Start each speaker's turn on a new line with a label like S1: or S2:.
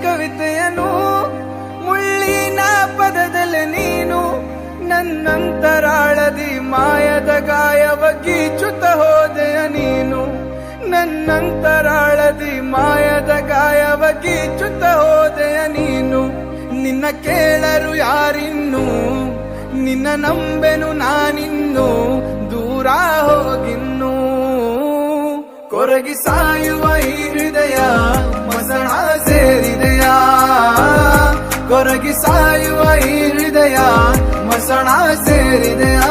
S1: ಕವಿತೆಯನು ಮುಳ್ಳಿನ ಪದದಲ್ಲಿ ನೀನು ನನ್ನಂತರಾಳದಿ ಮಾಯದ ಗಾಯವ ಗೀಚುತ್ತ ಹೋದೆಯ ನೀನು ನನ್ನಂತರಾಳದಿ ಮಾಯದ ಗಾಯವ ಗೀಚುತ್ತ ಹೋದೆಯ ನೀನು ನಿನ್ನ ಕೇಳರು ಯಾರಿನ್ನು ನಿನ್ನ ನಂಬೆನು ನಾನಿನ್ನು ದೂರ ಹೋಗಿನ್ನು ಕೊರಗಿ ಸಾಯುವ ಈ ಹೃದಯ ಮಸಣ ಸೇರಿದೆಯಾ ಕೊರಗಿ ಸಾಯುವ ಈ ಹೃದಯ ಮಸಣ ಸೇರಿದೆಯಾ